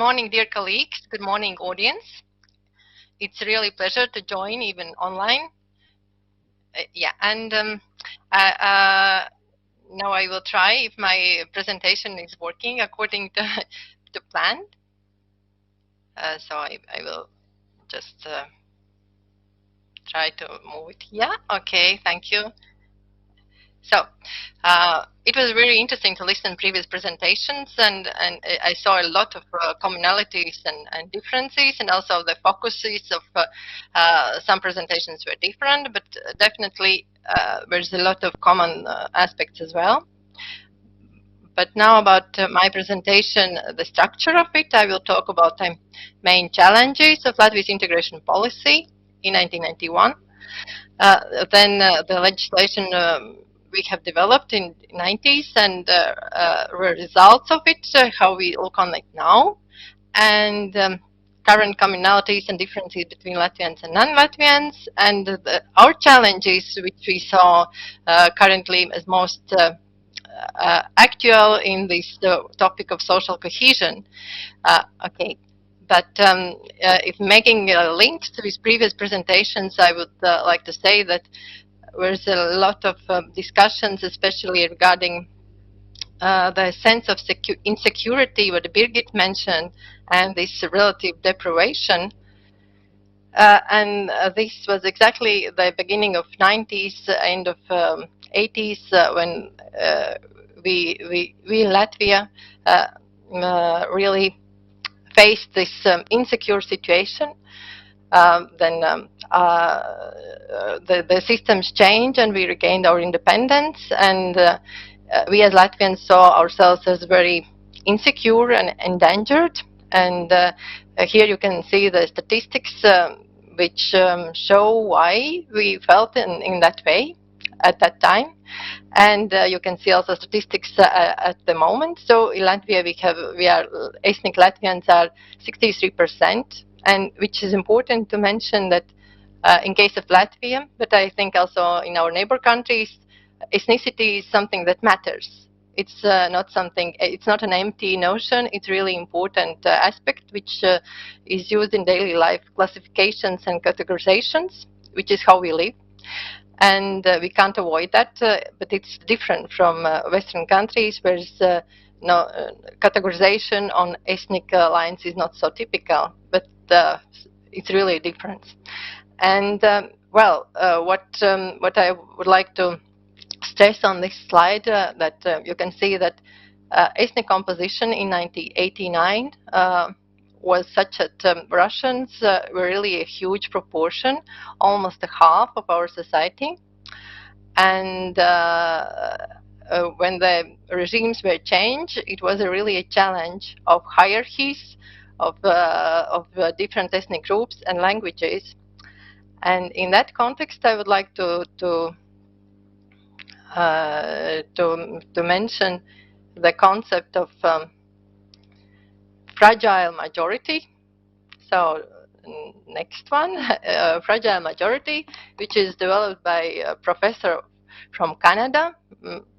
morning, dear colleagues. Good morning, audience. It's really a pleasure to join, even online. Now I will try if my presentation is working according to plan. So I will just try to move it here. Okay, thank you. So it was very interesting to listen to previous presentations, and I saw a lot of commonalities and differences, and also the focuses of some presentations were different, but definitely there's a lot of common aspects as well. But now about my presentation, the structure of it, I will talk about the main challenges of Latvia's integration policy in 1991. Then the legislation we have developed in the 90s and the results of it, how we look on it now, and current commonalities and differences between Latvians and non-Latvians, and our challenges, which we saw currently as most actual in this topic of social cohesion. Okay. But if making links with previous presentations, I would like to say that there's a lot of discussions, especially regarding the sense of insecurity, what Birgit mentioned, and this relative deprivation. This was exactly the beginning of 90s, end of 80s, when we in Latvia really faced this insecure situation. Then the systems changed and we regained our independence, and we as Latvians saw ourselves as very insecure and endangered. And here you can see the statistics which show why we felt in that way at that time. And you can see also statistics at the moment. So in Latvia we are ethnic Latvians are 63%, and which is important to mention that in case of Latvia, but I think also in our neighbor countries, ethnicity is something that matters. It's not something. It's not an empty notion. It's really important aspect which is used in daily life classifications and categorizations, which is how we live. And we can't avoid that, but it's different from Western countries, where no categorization on ethnic lines is not so typical, but it's really a difference. And what I would like to stress on this slide, that you can see that ethnic composition in 1989 was such that Russians were really a huge proportion, almost a half of our society. And when the regimes were changed, it was really a challenge of hierarchies, of different ethnic groups and languages. And in that context, I would like to mention the concept of fragile majority. So next one, fragile majority, which is developed by a professor from Canada,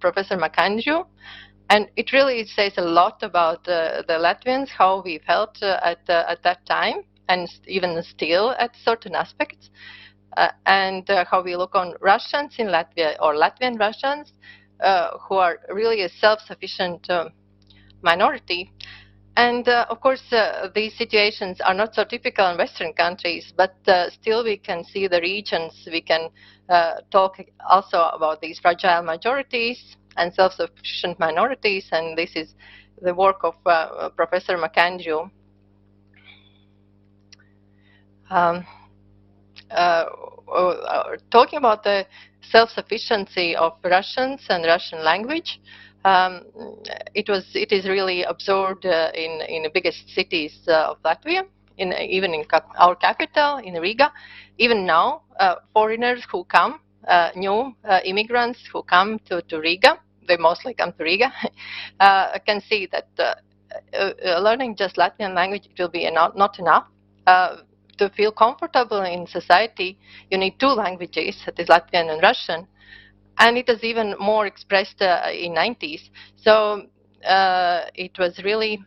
Professor Macandrew. And it really says a lot about the Latvians, how we felt at that time, and even still at certain aspects, and how we look on Russians in Latvia, or Latvian Russians, who are really a self-sufficient minority. And of course, these situations are not so typical in Western countries, but still we can see the regions. We can talk also about these fragile majorities and self-sufficient minorities, and this is the work of Professor Macandrew. Talking about the self-sufficiency of Russians and Russian language, it is really absorbed in the biggest cities of Latvia, even in our capital, in Riga. Even now, foreigners who come, new immigrants who come to Riga, they mostly come to Riga, can see that learning just Latvian language, it will be not enough. To feel comfortable in society, you need two languages, that is Latvian and Russian. And it is even more expressed in 90s. So it was really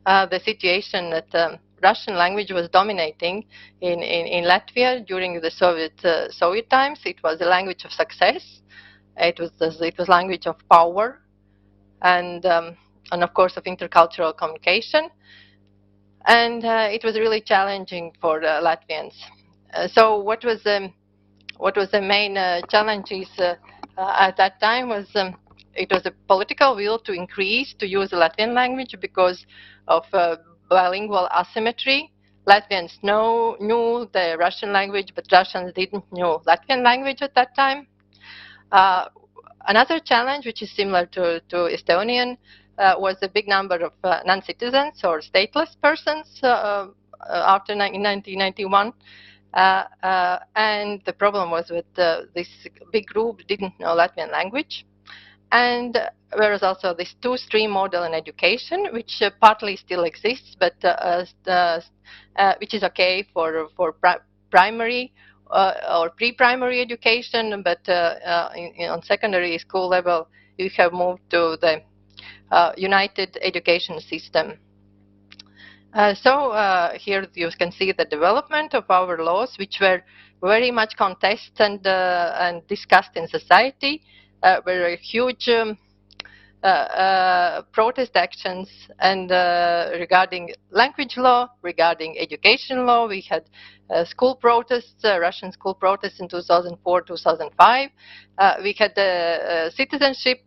the situation that Russian language was dominating in Latvia during the Soviet times. It was a language of success. It was language of power, and of course of intercultural communication. And it was really challenging for the Latvians. So what was the main challenges at that time was it was a political will to increase to use the Latvian language because of bilingual asymmetry. Latvians knew the Russian language, but Russians didn't know Latvian language at that time. Uh, Another challenge, which is similar to Estonian, was the big number of non-citizens or stateless persons after 1991. And the problem was with this big group didn't know Latvian language. And whereas also this two-stream model in education, which partly still exists, but which is okay for primary or pre-primary education, but on secondary school level, we have moved to the united education system. So here you can see the development of our laws, which were very much contested and discussed in society. Were a huge protest actions, and regarding language law, regarding education law, we had school protests, Russian school protests in 2004, 2005. We had the citizenship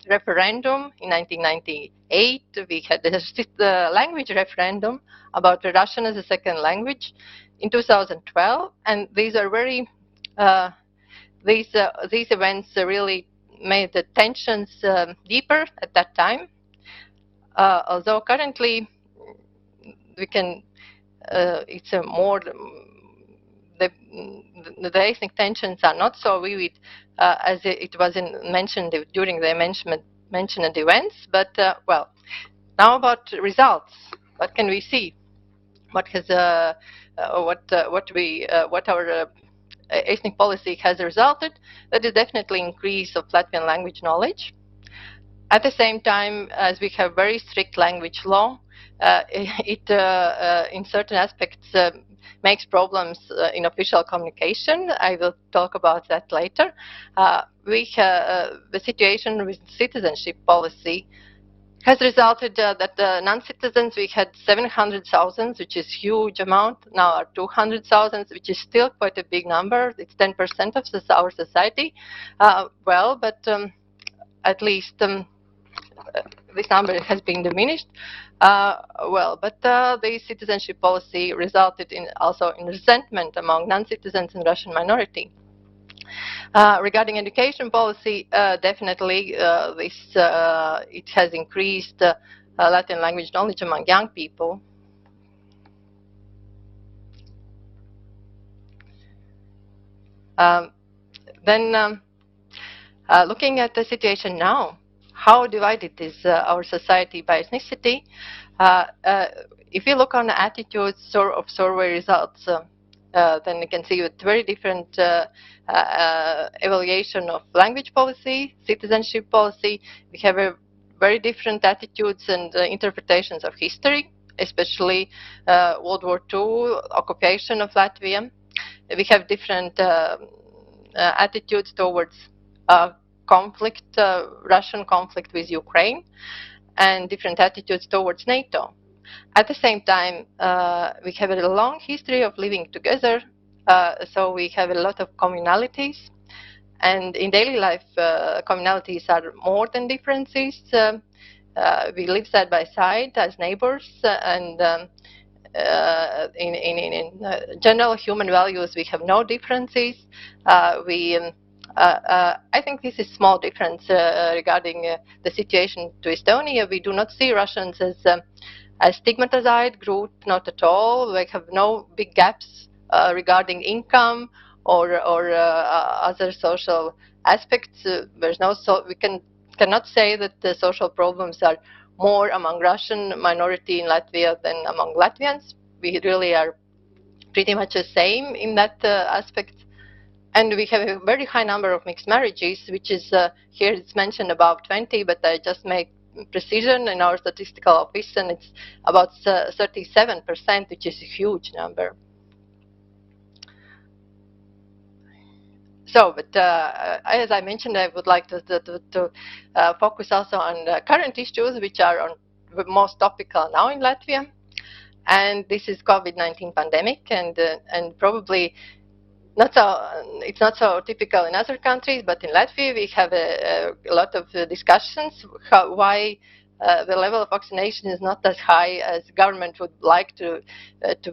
referendum in 1998. We had the language referendum about Russian as a second language in 2012, and these are very these events really made the tensions deeper at that time. Although currently we can, it's a more the ethnic tensions are not so vivid as it was mentioned during the mentioned events. But well, now about results. What can we see? What has what our ethnic policy has resulted? That is definitely increase of Latvian language knowledge. At the same time, as we have very strict language law, it in certain aspects makes problems in official communication. I will talk about that later. The situation with citizenship policy has resulted that non-citizens, we had 700,000, which is huge amount. Now are 200,000, which is still quite a big number. It's 10% of our society. Well, but at least this number has been diminished. Well, but the citizenship policy resulted in also in resentment among non-citizens and Russian minority. Regarding education policy, definitely it has increased Latin language knowledge among young people. Then looking at the situation now, how divided is our society by ethnicity? If you look on the attitudes of survey results, then you can see with very different evaluation of language policy, citizenship policy. We have a very different attitudes and interpretations of history, especially World War II, occupation of Latvia. We have different attitudes towards conflict, Russian conflict with Ukraine, and different attitudes towards NATO. At the same time, we have a long history of living together, so we have a lot of communalities. And in daily life, communalities are more than differences. We live side by side as neighbors, and in general human values, we have no differences. I think this is small difference regarding the situation to Estonia. We do not see Russians as stigmatized group, not at all. We have no big gaps regarding income or other social aspects. There's no we cannot say that the social problems are more among Russian minority in Latvia than among Latvians. We really are pretty much the same in that aspect. And we have a very high number of mixed marriages, which is here it's mentioned about 20, but I just precision in our statistical office, and it's about 37%, which is a huge number. So, but as I mentioned, I would like to focus also on the current issues, which are on the most topical now in Latvia. And this is COVID-19 pandemic, and probably not so. It's not so typical in other countries, but in Latvia we have a lot of discussions why the level of vaccination is not as high as government would like to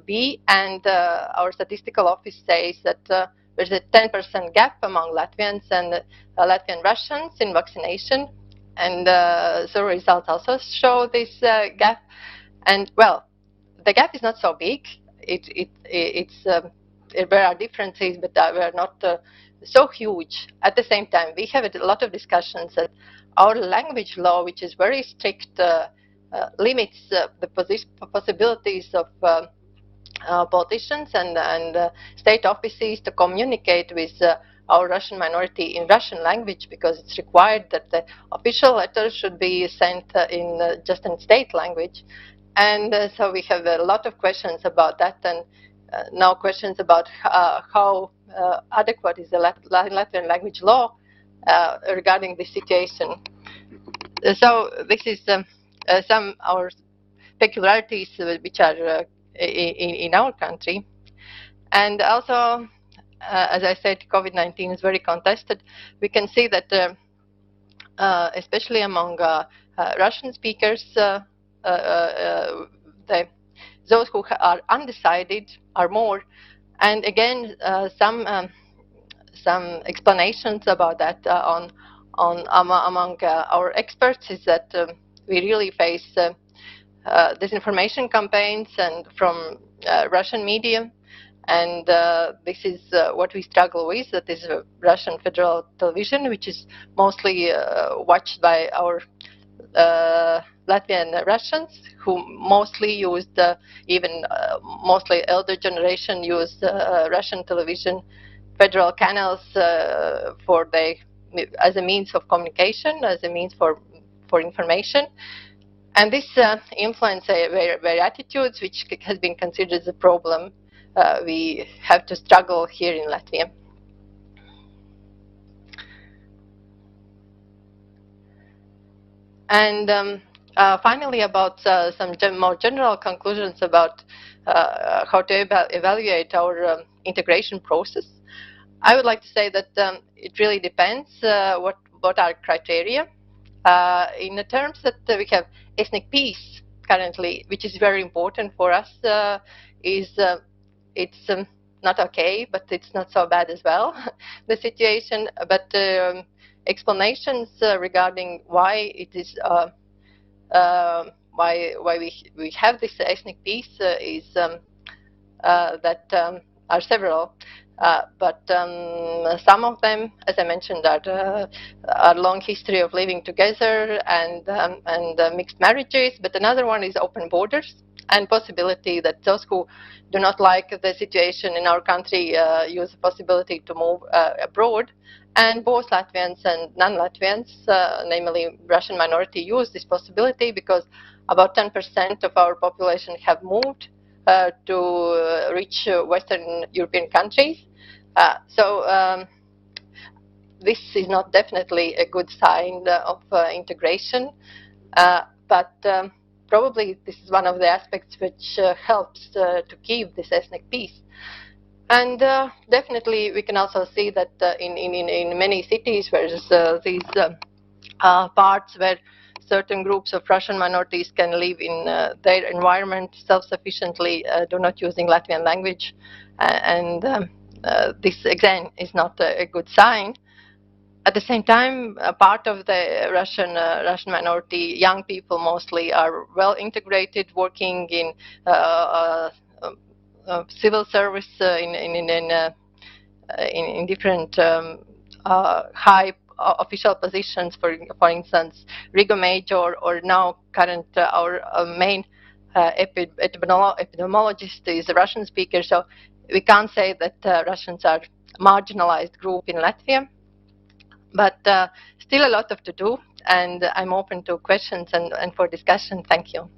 be, and our statistical office says that there's a 10% gap among Latvians and Latvian Russians in vaccination, and so results also show this gap. And well, the gap is not so big. There are differences, but they are not so huge. At the same time, we have a lot of discussions that our language law, which is very strict, limits the possibilities of politicians and state offices to communicate with our Russian minority in Russian language, because it's required that the official letters should be sent in just in state language. And so we have a lot of questions about that, and now questions about how adequate is the Latvian language law regarding this situation. So this is some our peculiarities which are in our country. And also, as I said, COVID-19 is very contested. We can see that especially among Russian speakers, those who are undecided are more. And again, some explanations about that among our experts is that we really face disinformation campaigns and from Russian media, and this is what we struggle with. That is Russian federal television, which is mostly watched by our Latvian Russians, who mostly used, even mostly elder generation used Russian television federal canals for as a means of communication, as a means for information. And this influences their attitudes, which has been considered as a problem we have to struggle here in Latvia. And finally, about some more general conclusions about how to evaluate our integration process. I would like to say that it really depends what are criteria. In the terms that we have ethnic peace currently, which is very important for us, it's not okay, but it's not so bad as well, the situation. But explanations regarding why it is why we have this ethnic peace is that are several. But some of them, as I mentioned, are a long history of living together and mixed marriages. But another one is open borders and possibility that those who do not like the situation in our country use the possibility to move abroad. And both Latvians and non-Latvians, namely Russian minority, use this possibility because about 10% of our population have moved to reach Western European countries. So this is not definitely a good sign of integration, but probably this is one of the aspects which helps to keep this ethnic peace. And definitely we can also see that in many cities where there's these parts where certain groups of Russian minorities can live in their environment self-sufficiently, do not using Latvian language, and this again is not a good sign. At the same time, part of the Russian minority, young people mostly, are well integrated, working in civil service in different high official positions. For instance, Riga Major, or now current our main epidemiologist is a Russian speaker. So we can't say that Russians are a marginalized group in Latvia. But still a lot of to do, and I'm open to questions and for discussion. Thank you.